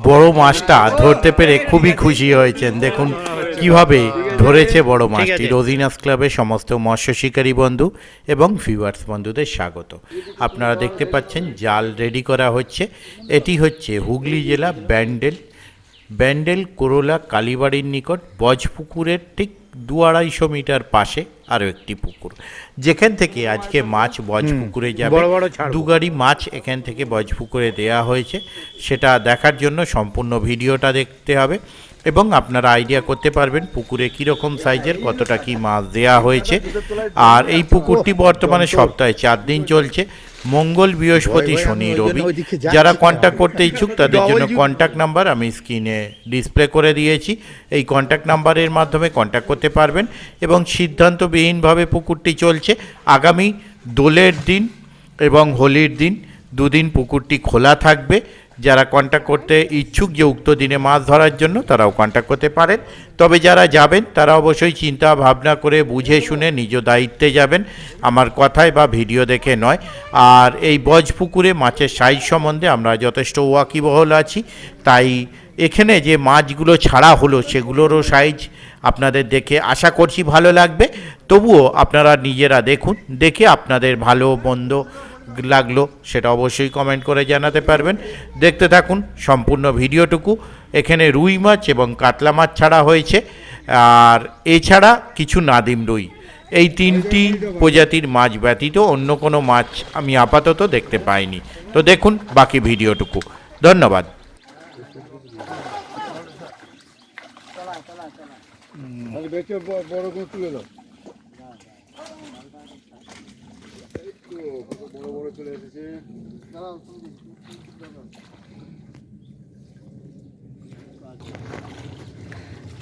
বড় মাছটা ধরতে পেরে খুবই খুশি হয়েছেন। দেখুন কিভাবে ধরেছে বড় মাছটি। রোজিনাস ক্লাবের সমস্ত মৎস্য শিকারী বন্ধু এবং ভিউয়ার্স বন্ধুদের স্বাগত। আপনারা দেখতে পাচ্ছেন জাল রেডি করা হচ্ছে। এটি হচ্ছে হুগলি জেলা ব্যান্ডেল কোরোলা কালীবাড়ির নিকট বজপুকুরের ঠিক 2-250 মিটার পাশে আরও একটি পুকুর, যেখান থেকে আজকে মাছ বজপুকুরে যাবে। দু গাড়ি মাছ এখান থেকে বজপুকুরে দেয়া হয়েছে। সেটা দেখার জন্য সম্পূর্ণ ভিডিওটা দেখতে হবে এবং আপনারা আইডিয়া করতে পারবেন পুকুরে কীরকম সাইজের কতটা কি মাছ দেয়া হয়েছে। আর এই পুকুরটি বর্তমানে সপ্তাহে 4 দিন চলছে, মঙ্গল, বৃহস্পতি, শনি, রবি। যারা কন্ট্যাক্ট করতে ইচ্ছুক তাদের জন্য কন্ট্যাক্ট নাম্বার আমি স্ক্রিনে ডিসপ্লে করে দিয়েছি। এই কন্ট্যাক্ট নাম্বারের মাধ্যমে কন্ট্যাক্ট করতে পারবেন এবং সিদ্ধান্তবিহীনভাবে পুকুরটি চলছে। আগামী দোলের দিন এবং হোলির দিন দুদিন পুকুরটি খোলা থাকবে। যারা কন্ট্যাক্ট করতে ইচ্ছুক যে উক্ত দিনে মাছ ধরার জন্য তারাও কন্ট্যাক্ট করতে পারেন। তবে যারা যাবেন তারা অবশ্যই চিন্তা ভাবনা করে বুঝে শুনে নিজ দায়িত্বে যাবেন, আমার কথায় বা ভিডিও দেখে নয়। আর এই বজপুকুরে মাছের সাইজ সম্বন্ধে আমরা যথেষ্ট ওয়াকিবহল আছি, তাই এখানে যে মাছগুলো ছাড়া হলো সেগুলোরও সাইজ আপনাদের দেখে আশা করছি ভালো লাগবে। তবুও আপনারা নিজেরা দেখুন, দেখে আপনাদের ভালো মন্দ লাগলো সেটা অবশ্যই কমেন্ট করে জানাতে পারবেন। দেখতে থাকুন সম্পূর্ণ ভিডিওটুকু। এখানে রুই মাছ এবং কাতলা মাছ ছাড়া হয়েছে, আর এছাড়া কিছু নাদিম রুই, এই 3টি প্রজাতির মাছ ব্যতীত অন্য কোনো মাছ আমি আপাতত দেখতে পাইনি। তো দেখুন বাকি ভিডিওটুকু। ধন্যবাদ।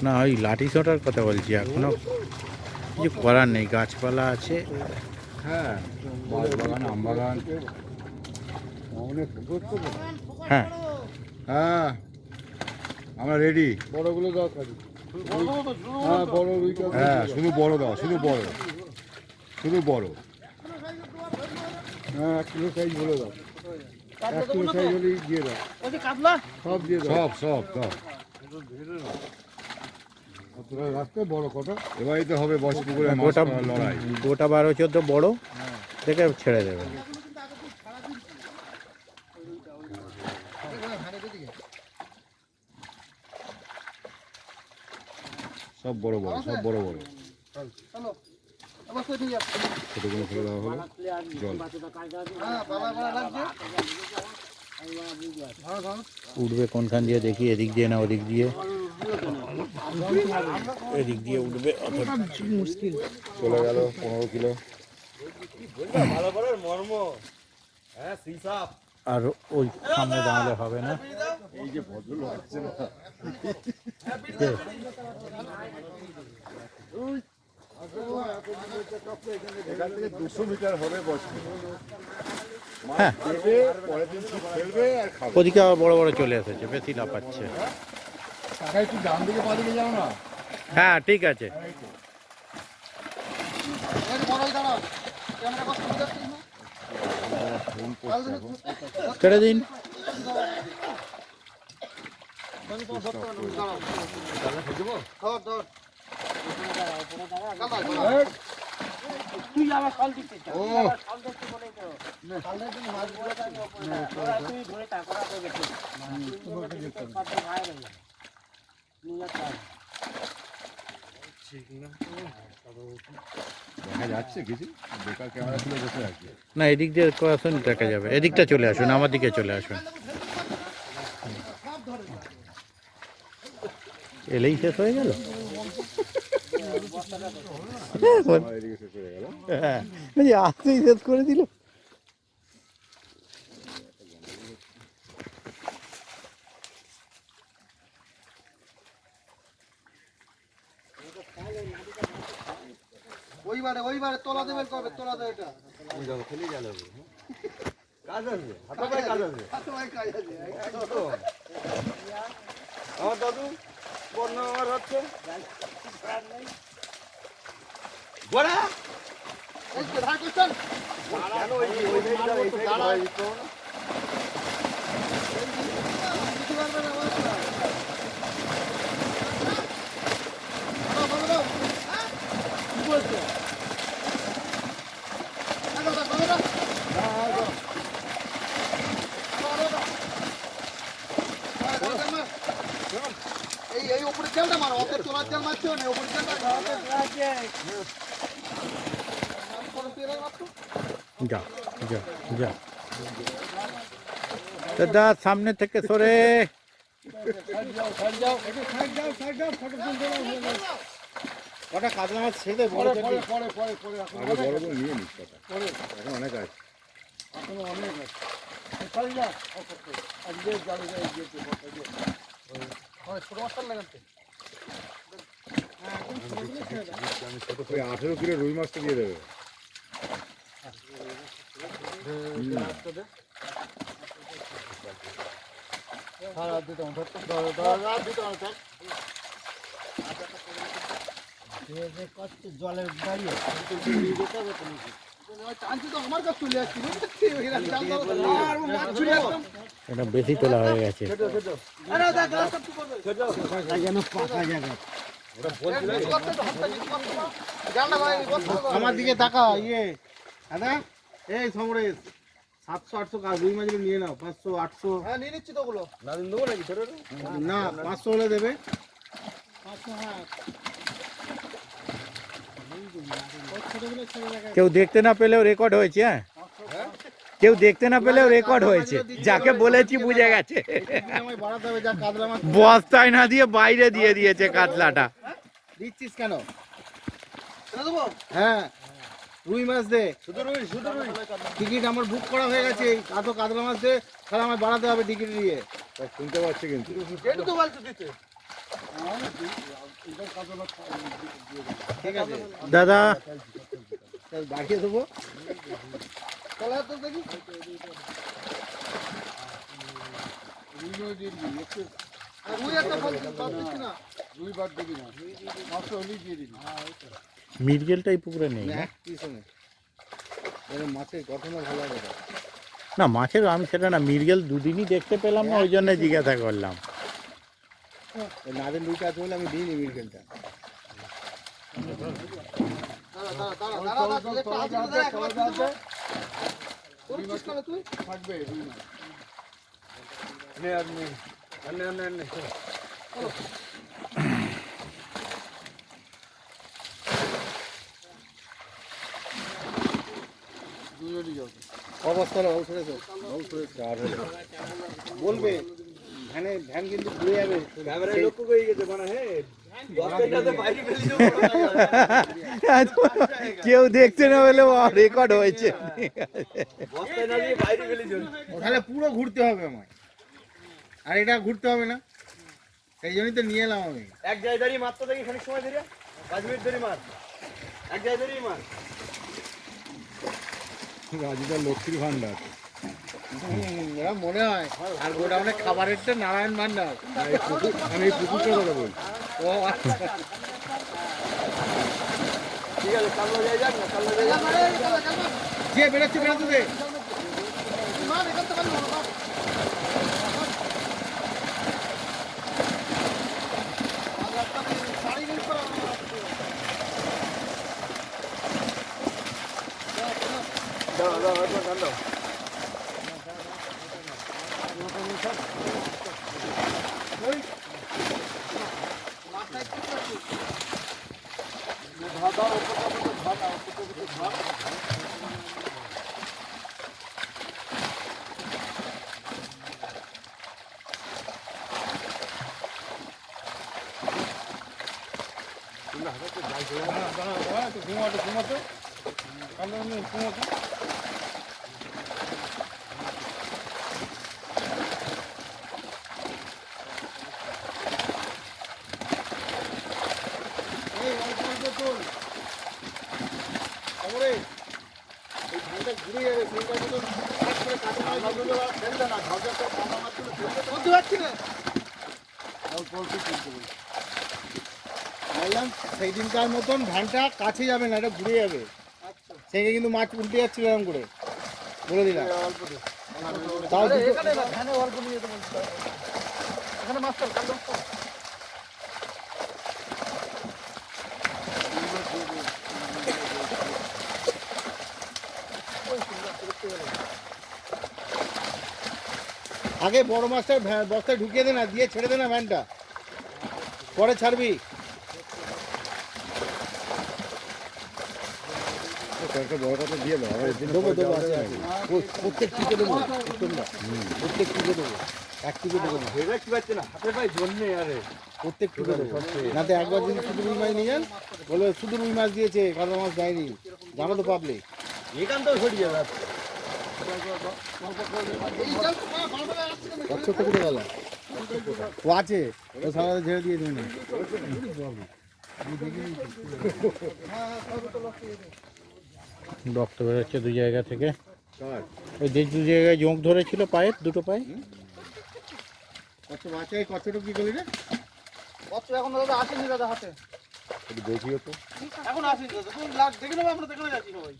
না, ওই লাঠি ছোটার কথা বলছি, এখনো কিছু করার নেই, গাছপালা আছে। হ্যাঁ, বাগান, আম বাগান। হ্যাঁ হ্যাঁ, আমরা রেডি। বড়গুলো দাও খালি। হ্যাঁ, বড় হ্যাঁ, শুধু বড় দাও, শুধু বড়, শুধু বড়। হ্যাঁ, 1 কিলো সাইজ বলে দাও। 1 কিলো সাইজ হলেই দিয়ে দাও। সব দিয়ে দাও। সব রাস্তায় বড় কত? এবারই তো হবে বজপুকুরে মাছ গোটা ধরার লড়াই। গোটা 12-14 বড় থেকে ছেড়ে দেবে। সব বড় বড়, সব বড় বড়। ছোটগুলো ফেলে দেওয়া হলো জল। উঠবে কোনখান দিয়ে দেখি, এদিক দিয়ে না ওদিক দিয়ে? এদিক দিয়ে উঠবে, মুশকিল। চলে গেল 15 কিলো। আর ওই সামনে দাঁড়ালে হবে না। এই যে ভদ্রলোক আসছে না, এখান থেকে 200 মিটার হবে বজপুকুর। হ্যাঁ, পরের দিন ছিপ ফেলবে আর খাবে। ওদিকে আবার বড় বড় চলে এসেছে, বেশি লাফাচ্ছে। টাকা একটু ডান দিকে পা দিকে যাও না। হ্যাঁ ঠিক আছে, ছেড়ে দিন। তুই আমার কল দিতে চাও, ও কল দেখতে বলেই তো কলের জন্য মাছ ধরে থাকো, তুই ধরে থাকো, ওরা করবে ঠিক কত ভাই রে নিয়ে চল। দেখা যাচ্ছে কিছু, বেকার ক্যামেরা খুলে বসে আছে। না, এদিক দিয়ে আসুন, দেখা যাবে। এদিকটা চলে আসুন, আমার দিকে চলে আসুন। এলেই শেষ হয়ে গেল। এদিকে শেষ হয়ে গেল। হ্যাঁ, আসতেই শেষ করে দিল। ওইবারে তোলা দেবেন কবে? তোলা দেবে এটা। কাজ আছে, হাতে পায়ে কাজ আছে। আমার দাদু বন্যা আমার হচ্ছে বড়া। এই তো ধার করছেন। কেন ওই এই উপরে জালটা মারো, অত তোলার জাল মারছো না, উপরে জালটা যা যা যা দাদা সামনে থেকে সরে কটা কাতলা মাছ ছেড়ে বড় আগে বড় করে নিয়ে নিস কথা এখন অনেক আছে ওই 18 কিলো রুই মাছটা দিয়ে দেবে জলের দাঁড়িয়ে আমার কাছে চলে আসছি এটা বেশি তোলা হয়ে গেছে আমার দিকে তাকা ইয়ে হ্যাঁ এই সমরেশ 700-800 কাজ রুই মাছগুলো নিয়ে নাও 500-800 হ্যাঁ নিয়ে নিচ্ছি তো ওগুলো না 500 হলে দেবে কেউ দেখতে না পেলেও রেকর্ড হয়েছে হ্যাঁ কেউ দেখতে না পেলেও রেকর্ড হয়েছে যাকে বলেছি বুঝে গেছে বাড়াতে হবে যা কাতলা মাছ বস্তায় না দিয়ে বাইরে দিয়ে দিয়েছে কাতলাটা দিচ্ছিস কেন হ্যাঁ রুই মাছ দে টিকিট আমার বুক করা হয়ে গেছে এত কাতলা মাছ দে তাহলে আমায় বাড়াতে হবে টিকিট দিয়ে শুনতে পাচ্ছি কিন্তু ঠিক আছে দাদা বাড়িয়ে দেবো তাহলে তো দেখি রুই একটা বাদ দিচ্ছি না রুই বাদ দিবি না মাছ হলেই দিয়ে দিবি মিরগেলটা এই পুকুরে নেই না? এক পিছনে মাছের গঠনও ভালো হবে না মাছের আমি সেটা না মিরগেল দুদিনই দেখতে পেলাম না ওই জন্য জিজ্ঞাসা করলাম নাদের রুইটা আছে বলে আমি দিইনি মিরগেলটা থাকবে অবস্থা বলবে ভ্যানে ভ্যান কিন্তু ঘুরে যাবে লক্ষ্য করে গেছে মানে কেউ দেখতে না পেলেও রেকর্ড হয়েছে তাহলে পুরো ঘুরতে হবে আমায় আর এটা ঘুরতে হবে না সেই জন্যই তো নিয়ে এলাম আমি এক জায়গায় দাঁড়িয়ে মারতে দেখি খানিক সময় ধরে 5 মিনিট ধরে মার এক জায়গায় দাঁড়িয়ে মার রাজুদা লক্ষ্মীর ভান্ডার এরা মনে হয় আর গোডাউনে খাবারের তো নারায়ণ ভান্ডার আমি এই পুকুরটা কথা বলছি ও আচ্ছা ঠিক আছে কালো যাই যাক না কালো যাই যাক যে বেরোচ্ছে বেরোতে দে ঘুমাতে ঘুরে যাবে বুঝতে পারছি না বললাম সেই দিনকার মতন ধানটা কাছে যাবে না, এটা ঘুরে যাবে। সেই কিন্তু মাছ উল্টে যাচ্ছিল এরকম করে বলে দিলাম। তাও আগে বড় মাছটা বস্তায় ঢুকিয়ে দে না, দিয়ে ছেড়ে দে না ভ্যানটা, পরে ছাড়বি। কয়েকটা বড় কথা দিয়ে দাও, আমার এদিন দেবো দেবো, আছে আছে। প্রত্যেক টিপে দেবো, তোমরা প্রত্যেক টিপে দেবো, এক টিপে দেবো না, প্রত্যেক টিপে দেবো। না তো একবার যদি শুধু রুই মাছ নিয়ে যান, বলে শুধু রুই মাছ দিয়েছে, কাতলা মাছ দেয়নি, জানো তো পাবলিক। এখান থেকে সরিয়ে যাবে। কচ্ছপটা কোথায় গেল? ও আছে, ও সারা ঝেড়ে দিয়ে দেবে না। রক্ত বেরোচ্ছে দু জায়গা থেকে, কার? ওই যে দু জায়গায় জোঁক ধরেছিল পায়ের, দুটো পায়ে। কচ্ছপ আছে, কচ্ছপটা কি করলি রে? কচ্ছপ এখন দাদা আসেনি দাদা হাতে, একটু দেখিও তো। এখন আসেনি দাদা, তুমি দেখে নেবো, আমরা দেখে যাচ্ছি সবাই।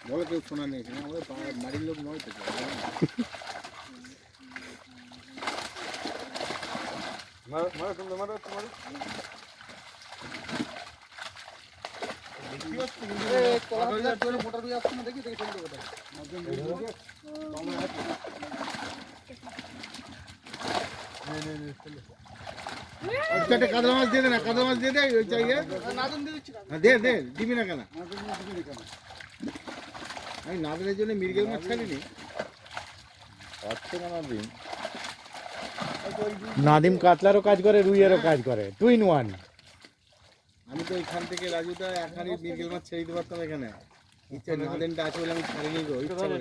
বলো কেউ শোনা নেই, আমাদের বাড়ির লোক নয় তো। মারো মারো তোমরা, মারো মারো। মোটর দিয়ে আসছে না, দেখি দেখি চলতে কোথায়। একটা কাতলা মাছ দিয়ে দে না, কাতলা মাছ দিয়ে দে, ওই চাইয়ে নাদন দিয়ে দিচ্ছি। দে দে, দিবি না কেন? আমি নাদের জন্য মৃগেল মাছ ছাড়িনি। পাচ্ছে না দিন। নাদিম কাতলারও কাজ করে, রুইয়েরও কাজ করে, টুইন ওয়ান। আমি তো এখান থেকে রাজুদা এখানে মৃগেল মাছ ছেড়ে দিতে পারতাম এখানে। ইচ্ছা নাদেনটা আছে বলে আমি ছাড়িনি গো, ইচ্ছা করে।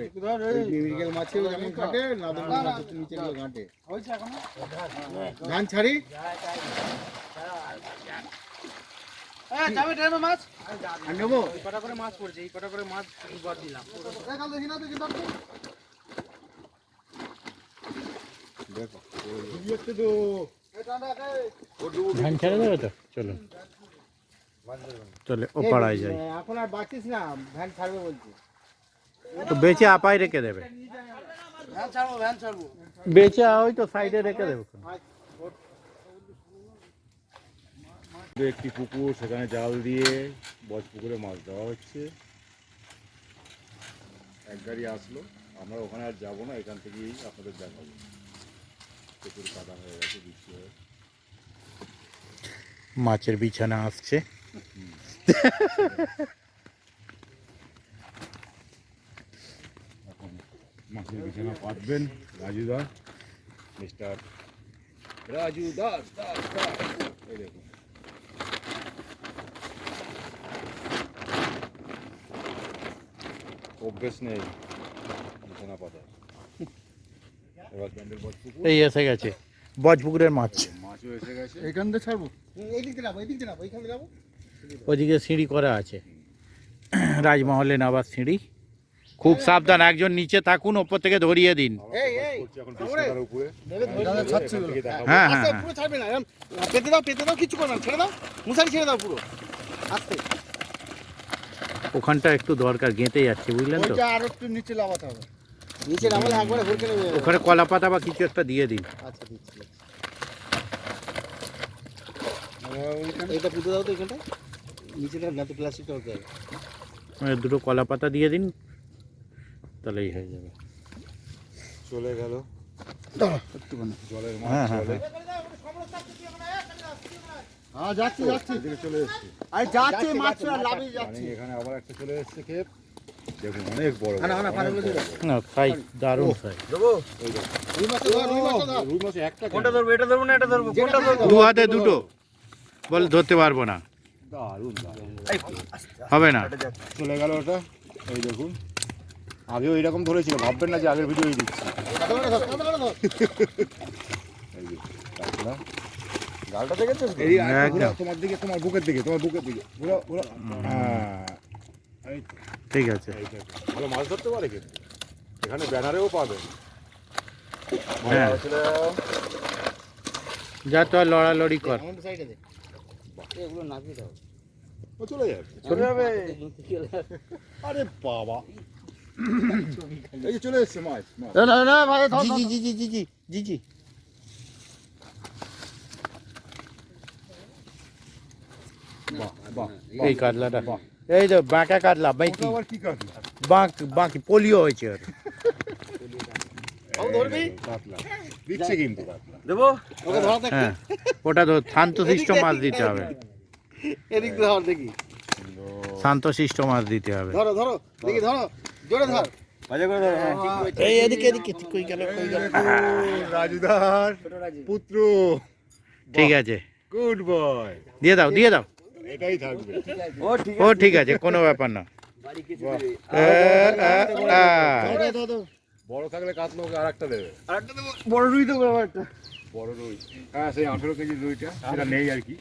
মৃগেল মাছেও যেমন ঘাটে, নাদেন মাছ নিচে গিয়ে ঘাটে। হয়েছে এখনো? ধান ছাড়ি, হ্যাঁ, যাবে ড্রামে মাছ। আর নেবো। এই কটা করে মাছ পড়ছে, এই কটা করে মাছ দুবার দিলাম। দেখাল দেখি না, দেখি দেখো। দেখো এই টানটা একাই। ধান ছেড়ে দেবে তো, চলো চলে ও পাড়ায় যাই। এখন আর বাঁচিস না, ভ্যান ছাড়বে বলছি। তো বেঁচে আপায় রেখে দেবে, ভ্যান ছাড়বো, ভ্যান ছাড়বো। বেঁচে ওই তো সাইডে রেখে দেবে। একটি পুকুর, সেখানে জাল দিয়ে বজ পুকুরে মাছ দেওয়া হচ্ছে। এক গাড়ি আসলো, আমরা ওখানে আর যাবো না, এখান থেকেই আপনাদের দেখাবো। পুকুর কাদা হয়ে গেছে বৃষ্টি হয়ে। মাছের বিছানা আসছে। এখন মাছের বিছানা পাতবেন রাজুদা, মিস্টার রাজু দাস দাস দাস। এই দেখুন, অভ্যেস নেই বিছানা পাতা। এবার ব্যান্ডেল বজ পুকুর, এই এসে গেছে বজপুকুরের মাছ। মাছও এসে গেছে। এইখান থেকে ছাড়বো, এই দিক দিয়ে যাবো, এই দিক দিয়ে যাবো, এইখান থেকে যাবো। ওদিকে সিঁড়ি করা আছে, রাজমহলে নাবার সিঁড়ি। খুব সাবধান, একজন নিচে থাকুন, ওপর থেকে ধরিয়ে দিন। এই এই করছি এখন বিছানার উপরে। ছাড়ছি এখান থেকে দেখাবো। হ্যাঁ হ্যাঁ আস্তে, হ্যাঁ। পুরো ছাড়বে না, এরম পেতে দাও, কিছু করবে না, ছেড়ে দাও, মুসারি ছেড়ে দাও পুরো আস্তে। ওখানটা একটু দরকার, গেঁথে যাচ্ছে, বুঝলেন তো। ওইটা আর একটু নিচে লাগাতে হবে, নিচে নামালে একবারে ভরকে নেবে। ওখানে কলা পাতা বা কিছু একটা দিয়ে দিন। আচ্ছা দিচ্ছি। এইটা পুঁতে দাও তো এখানটা, নিচেটা না তো প্লাস্টিকটা হতে হবে। দুটো কলা পাতা দিয়ে দিন, তাহলেই হয়ে যাবে। চলে গেল একটুখানি। জলের হ্যাঁ, মাছ হ্যাঁ, চলে। হ্যাঁ যাচ্ছি যাচ্ছি, এদিকে চলে এসছে। আরে যাচ্ছে মাছ লাভে মানে যাচ্ছে। এখানে আবার একটা চলে এসছে ক্ষেত। দেখুন অনেক বড়, না, না, অনেক পানিগুলো দিয়ে বড়। না সাইজ দারুণ সাইজ। দেবো রুই মাছ দাও, রুই মাছ দাও। রুই মাছ একটা কোনটা ধরবো, এটা ধরবো না এটা ধরবো, কোনটা ধরবো? দু হাতে দুটো, বলে ধরতে পারবো না, দারুণ দারুণ। হবে না। চলে গেল ওটা। এই দেখুন, আগেও এইরকম ধরেছিল, ভাববেন না যে আগের ভিডিওই দিচ্ছি। এই যে কাতলা। গালটা দেখেছো? এই একদম। তোমার দিকে, তোমার বুকের দিকে, তোমার বুকের দিকে পুরো পুরো। হ্যাঁ, এই তো, ঠিক আছে। এই দেখো। ভালো মাছ ধরতে পারে কিন্তু, এখানে ব্যানারেও পাবেন। হ্যাঁ। যা তো আর লড়ালড়ি কর। আমাদের সাইডে দে। এগুলো নামিয়ে দাও। ও চলে যাবে। চলে যাবে। আরে বাবা, এই যে চলে এসছে মাছ মাছ। না না না ভাই, জি জি জি জি জি জি জি জি। বাহ বাহ, এই কাতলাটা, এই তো বাঁকা কাটলা ওটা বাঁকি আবার কি কাটলা? বাঁকি পোলিও হয়েছে ওর। ধরবি কাতলা দিচ্ছে কিন্তু কাতলা। দেবো ওকে ধরা থাকতে হ্যাঁ ওটা তো শান্তশিষ্ট মাছ দিতে হবে, এদিক দিয়ে ধর দেখি শান্তশিষ্ট মাছ দিতে হবে। ধরো ধরো দেখি ধরো জোরে ধর মজা করে ধরো হ্যাঁ এই এদিকে এদিকে কই গেল কই গেল। রাজুদার রাজু। পুত্র, ঠিক আছে গুড বয়, দিয়ে দাও দিয়ে দাও। এটাই থাকবে। ও ঠিক ও ঠিক আছে কোনো ব্যাপার না। বাড়ি কিছু বাহ। দেবে বড় থাকলে কাতলা ওকে আর একটা দেবে, আরেকটা দেবো বড় রুই দেবো একটা বড় রুই। হ্যাঁ সেই 18 কেজি রুইটা সেটা নেই আর কি।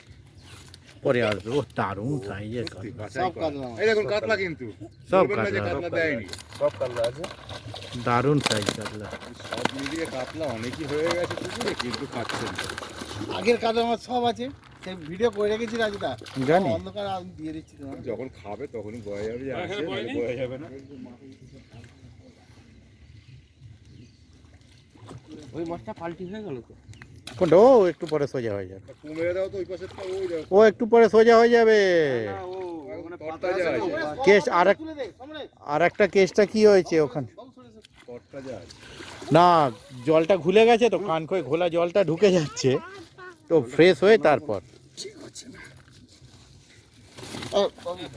পরে আসবে। ও দারুণ সাইজের বাছাই সব করা। কাতলা। এই দেখুন কাতলা কিন্তু সব বলবেন না যে কাতলা, কাতলা দেয়নি। সব কাল্লা আছে দারুণ সাইজ কাতলা। সব মিলিয়ে কাতলা অনেকই হয়ে গেছে পুকুরে, কিন্তু খাচ্ছেন না। আগের কাজ আমার সব আছে সেই ভিডিও করে রেখেছি রাজুদা জানি। অন্ধকার আমি দিয়ে দিচ্ছি তোমার যখন খাবে তখনই বোঝা যাবে যে আসছে, নাহলে বোঝা যাবে না। ওই মাছটা পাল্টি হয়ে গেল তো কোনটা? ও একটু পরে সোজা হয়ে যাবে, তা কমে দাও তো ওই পাশে, ওই দাও ও একটু পরে সোজা হয়ে যাবে। ও ওখানে তরটা যা আছে, কেস আরেক তুলে দে সামনে আর একটা কেসটা কি হয়েছে ওখানে? তরটা যা আছে। না জলটা ঘুলে গেছে তো, কান খয়ে ঘোলা জলটা ঢুকে যাচ্ছে তো, ফ্রেশ হয়ে তারপর।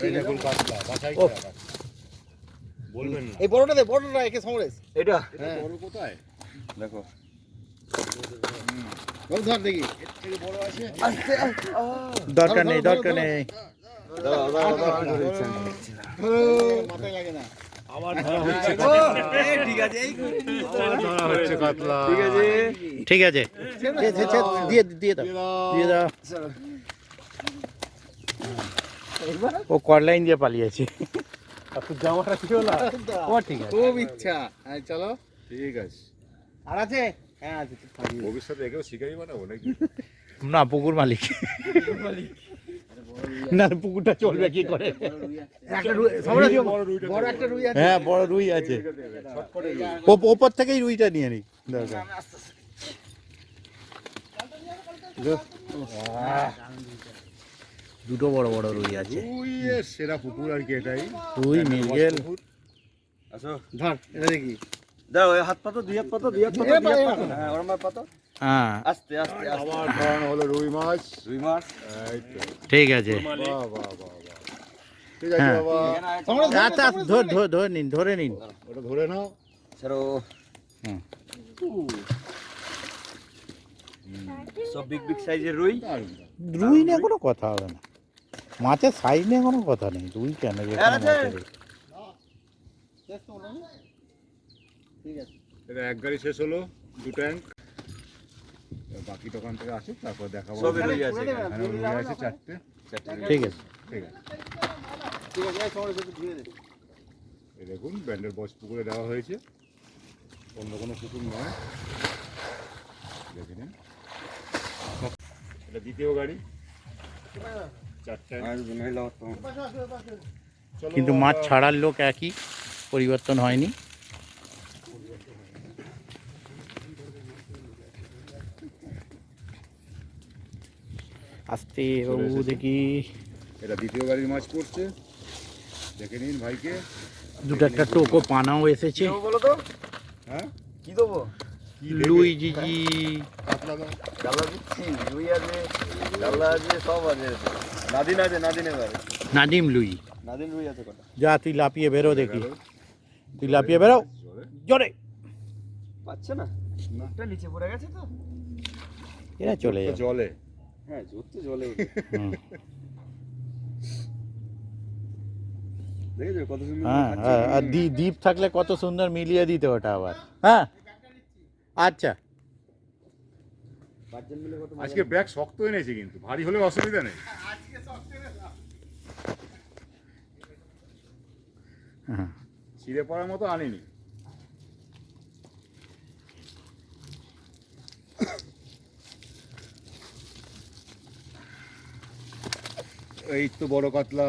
এই দেখুন কাতলা বাছাই ও। করা কাতলা। বলবেন না এই বড়টা দে বড়টা একে সমরেশ এটা এটা বড় কোথায়? দেখো বল ধর দেখি এর থেকে বড় আছে? দরকার নেই দরকার নেই। মাথায় লাগে না আবার ধরা হচ্ছে, ঠিক আছে এই আবার ধরা হচ্ছে কাতলা। ঠিক আছে ঠিক আছে দিয়ে দিয়ে দাও দিয়ে দাও। ও করলাইন দিয়ে পালিয়েছে। জামাটা কি হলো? ও ঠিক আছে। খুব ইচ্ছা হ্যাঁ চলো ঠিক আছে, আর আছে হ্যাঁ আছে ভবিষ্যতে একেও শিকারি বানাবো নাকি? না পুকুর মালিক, না পুকুরটা চলবে কি করে? একটা রুই সমরেশ বড় রুইটা বড় একটা রুই আছে হ্যাঁ বড় রুই আছে, ওপর থেকেই রুইটা নিয়ে নি দরকার। দুটো বড় বড় রুই আছে, রুইয়ের সেরা পুকুর আর কি এটাই। রুই মৃগেল। আসো ধর এটা দেখি দাও ওই হাত পাতো দুই হাত পাতো দুই হাত পাতো দুই হাত পাতো হ্যাঁ ওরম পাতো হ্যাঁ আস্তে আস্তে আস্তে আবার ধরানো হলো রুই মাছ। দুই মাস এই তো, ঠিক আছে। বাহ বাহ বাহ বাহ। ঠিক আছে হ্যাঁ। বাবা, সমরেশ আচ্ছা ধরে নিন ধরে নিন। ওটা ধরে নাও। ছাড়ো হুম। সব বিগ বিগ সাইজের রুই দারুণ, দারুণ। রুই নিয়ে কোনো কথা হবে না, মাছের সাইজ নিয়ে কোনো কথা নেই। রুই কেন যেখানে আছে। মাছের শেষ তো মনে হয়? ঠিক আছে এটা এক গাড়ি শেষ হলো, দু ট্যাঙ্ক। বাকি দোকান থেকে আসুক, তারপর দেখাবো। সবই রুই আছে এখানে রুই আছে চারটে। ঠিক আছে। ঠিক আছে, ঠিক আছে এই সমরেশ একটু ধুয়ে দে এই দেখুন ব্যান্ডের বস পুকুরে দেওয়া হয়েছে, অন্য কোনো পুকুর নয়। দেখে নিন, এটা দ্বিতীয় গাড়ি, চারটে। চলো কিন্তু মাছ আমরা- ছাড়ার লোক একই, পরিবর্তন হয়নি। আস্তে বাবু দেখি, এটা দ্বিতীয় গাড়ির মাছ পড়ছে, দেখে নিন ভাইকে। দুটো একটা টোকো পানাও এসেছে। বলো তো হ্যাঁ, কি দেবো কি দেবে? লুই জিজি কাতলা দাও। ডাল্লা দিচ্ছি রুই আছে ডাল্লা আছে সব আছে নাদিন আছে নাদিন এবার নাদিম লুই। নাদিন রুই আছে কটা যা তুই লাপিয়ে বেরো দেখি, গেল। তুই লাপিয়ে বেরো জোরে। জোরে। পাচ্ছে না একটা নিচে পড়ে গেছে তো এরা চলে তো যাবে। জলে হ্যাঁ জোর তো জলে হুম। দেখেছো কত সুন্দর হ্যাঁ হ্যাঁ, আর দ্বীপ থাকলে কত সুন্দর মিলিয়ে দিতে ওটা আবার। হ্যাঁ আচ্ছা পাঁচজন মিলে কত আজকে ব্যাগ শক্ত এনেছি, কিন্তু ভারী হলে অসুবিধা নেই। হ্যাঁ ছিঁড়ে পড়ার মতো আনিনি। এই তো বড় কাতলা,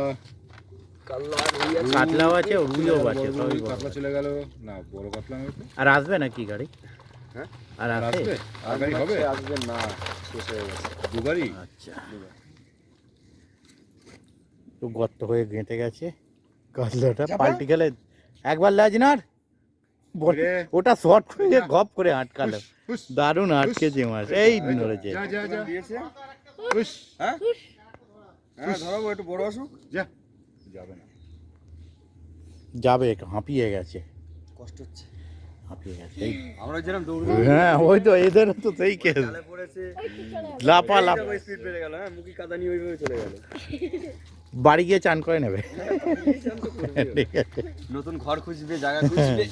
কাল্লা রুই আছে কাতলাও আছে রুইও বড় আছে বড় সবই রুই, বড়। কাতলা চলে গেল না, বড় কাতলা নেই তো। আর আসবে না কি গাড়ি? হ্যাঁ? আর আর আসবে? আসবে? আর গাড়ি হবে? আসবে না শেষ হয়ে গেছে দু গাড়ি? আচ্ছা একটু গর্ত হয়ে গেঁটে গেছে কাতলাটা, পাল্টি খেলে একবার লাজ নার ওরে। ওটা শর্ট করে গপ করে আটকালো, হুস, দারুণ আটকেছে মাছ, এই নড়েছে। যা যা যা দিয়েছে হুস, হ্যাঁ হ্যাঁ ধরাবো একটু বড় আসুক যা যাবে না যাবে, একটু হাঁপিয়ে গেছে, কষ্ট হচ্ছে হাঁপিয়ে গেছে এই। আমরা যেরকম দৌড় হ্যাঁ ওই তো এদেরও তো সেই কেস, জালে পড়েছে লাপা লাপ। স্পিড বেড়ে গেল হ্যাঁ মুখি কাদা নিয়ে ওইভাবে চলে গেল বাড়ি গিয়ে চান করে নেবে। ঠিক আছে, নতুন ঘর খুঁজবে জায়গা খুঁজবে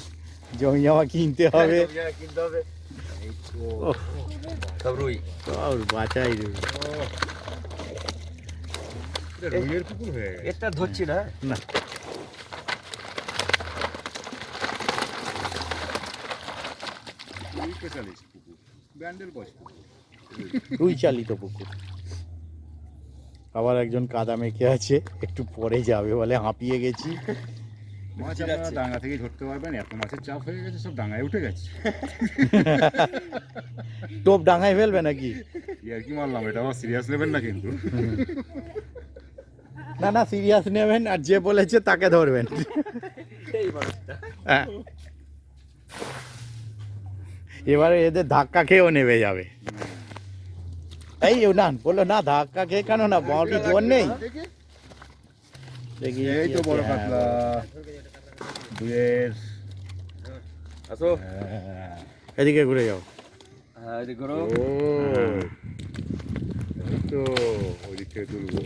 জমি জমা কিনতে হবে, জায়গা কিনতে হবে এই তো সব রুই সব বাঁচাই রইল। এটা রুইয়ের পুকুর হয়ে গেছে এটা ধরছি না না রুই স্পেশালিস্ট পুকুর, ব্যান্ডেল বস পুকুর। রুই চালিত পুকুর। আবার একজন কাদা মেখে আছে, একটু পরে যাবে বলে, হাঁপিয়ে গেছি। মাছ আপনারা ডাঙ্গা থেকেই ধরতে পারবেন, এত মাছের চাপ হয়ে গেছে, সব ডাঙ্গায় উঠে গেছে। টোপ ডাঙায় ফেলবে নাকি? আর কি মারলাম, এটা আবার সিরিয়াস নেবেন না কিন্তু। না না, সিরিয়াস নেবেন, আর যে বলেছে তাকে ধরবেন। এই মানুষটা হ্যাঁ। এবারে এদের ধাক্কা খেয়েও নেমে যাবে। এই না বললো না, ধাক্কা খেয়ে কেন না, বাউটি জোর নেই। দেখি এই তো বড় কাতলা দুয়ের। আসো হ্যাঁ। এদিকে ঘুরে যাও। হ্যাঁ এদিকে করো ও এই তো ওই দিক থেকে তুলবো।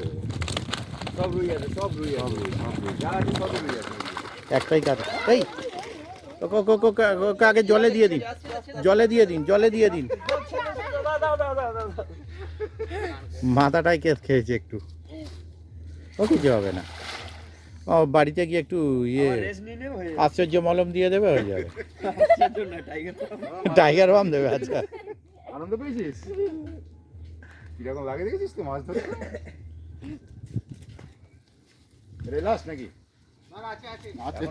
সব রুই আছে সব রুই আছে যা আছে সব রুই আছে একটাই কাদা। এই ওকে আগে জলে দিয়ে দিন, জলে দিয়ে দিন, জলে দিয়ে দিন। মাথাটাই কেস খেয়েছে একটু, ও কিছু হবে না। ও বাড়িতে গিয়ে একটু রেস্ট নিয়ে নেব হয়ে আশ্চর্য মলম দিয়ে দেবে, হয়ে যাবে। যাবে না টাইগার টাইগার বাম দেবে। আচ্ছা আনন্দ পেয়েছিস? কিরকম লাগে দেখেছিস তো মাছ ধরে? রেলাস নাকি? আছে।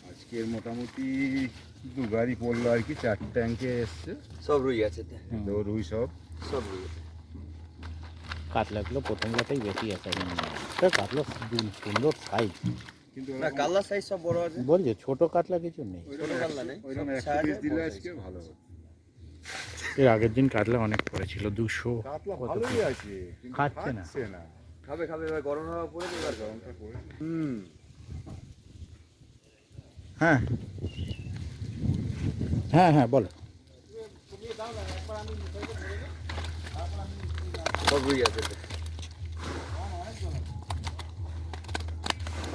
আজকের মোটামুটি 2 গাড়ি পড়লো আর কি, 4 ট্যাঙ্কে এসছে সব রুই আছে তো রুই সব। সব রুই আছে কাতলাগুলো প্রথম লাটাই বেশি আছে, কাতলা সুন্দর সাইজ। কিন্তু না কাল্লা সাইজ সব বড় আছে বলছে ছোট কাতলা কিছু নেই। ছোট কাল্লা নেই ওইরকম সব 100 size পিস আছে, দিলে বড় আজকে size। ভালো হতো। এর আগের দিন কাতলা অনেক পড়েছিল, 200। কাতলা কত ভালোই পিস? আছে কিন্তু খাচ্ছে না। খাচ্ছে না। খাবে খাবে এবার গরম হাওয়া পড়ে এবার গরমটা পড়ে। হ্যাঁ হ্যাঁ হ্যাঁ বলো। সব রুই আছে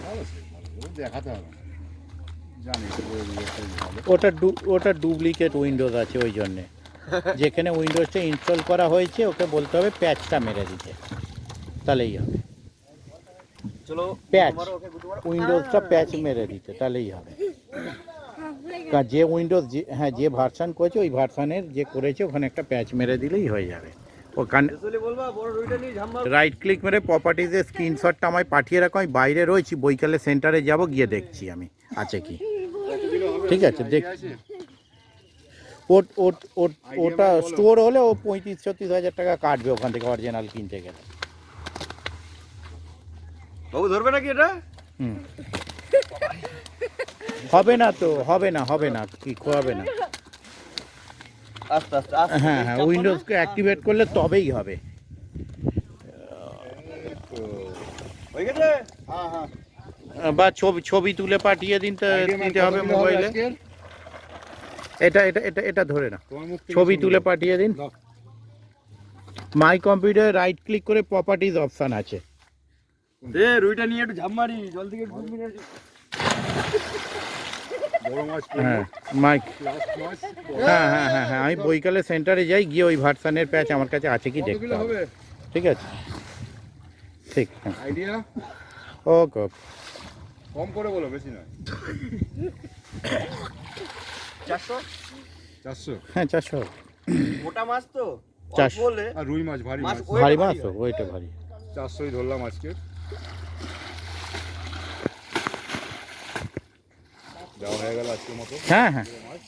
ভালো সে, ভালো। ওটা দেখাতে হবে না। জানি তো ওই ভালো। ওটা ডুপ্লিকেট উইন্ডোজ আছে, ওই জন্যে। যেখানে উইন্ডোজটা ইনস্টল করা হয়েছে ওকে বলতে হবে প্যাচটা মেরে দিতে, তাহলেই হবে। চলো প্যাচ, মারো ওকে গুড মারো উইন্ডোজটা প্যাচ মেরে দিতে, তাহলেই হবে। কারণ যে উইন্ডোজ যে ভার্সান করেছে ওই ভার্সানের যে করেছে ওখানে একটা প্যাচ মেরে দিলেই হয়ে যাবে। ওখানে চলে বলবা বড় রুইটা নিয়ে ঝাম মারো রাইট ক্লিক মেরে প্রপার্টিজের স্ক্রিনশটটা আমায় পাঠিয়ে রাখো, আমি বাইরে রয়েছি, বৈকালে সেন্টারে যাব, গিয়ে দেখছি আমি আছে কি। ঠিক আছে, দেখ। ওটা স্টোর হলে ও 35-36 হাজার টাকা কাটবে ওখান থেকে অরিজিনাল কিনতে গেলে। বাবু ধরবে নাকি এটা হুম, হবে না তো, হবে না কি হবে না। আস্তে আস্তে আস্তে হ্যাঁ হ্যাঁ, উইন্ডোজকে অ্যাক্টিভেট করলে তবেই হবে। হয়ে গেছে হ্যাঁ হ্যাঁ বা ছবি তুলে পাঠিয়ে দিন, তো দিতে হবে মোবাইলে। এটা ধরে না, তোমার মুখ থেকে ছবি শুনবো। তুলে পাঠিয়ে দিন। দাও। মাই কম্পিউটারে রাইট ক্লিক করে প্রপার্টিজ অপশান আছে। এ রুইটা নিয়ে একটু ঝাম মারি জল থেকে একটু মিনিট বড় মাছ হ্যাঁ মাইক, লাস্ট মাছ হ্যাঁ হ্যাঁ হ্যাঁ হ্যাঁ, আমি বৈকালে সেন্টারে যাই, গিয়ে ওই ভার্সানের প্যাচ আমার কাছে আছে কি কত দেখতে কিলো হবে। হবে ঠিক আছে, ঠিক, হ্যাঁ আইডিয়া? ওকে। কম করে বলো, বেশি নয়। 400 400। হ্যাঁ 400। মোটা মাছ তো 400 বললে আর রুই মাছ ভারী মাছ মাছ। ওই- ভারী ভারী মাছ তো, ওইটা ভারী। 400ই ধরলাম আজকে। দেওয়া হয়ে গেল আজকের মতো হ্যাঁ হ্যাঁ মাছ।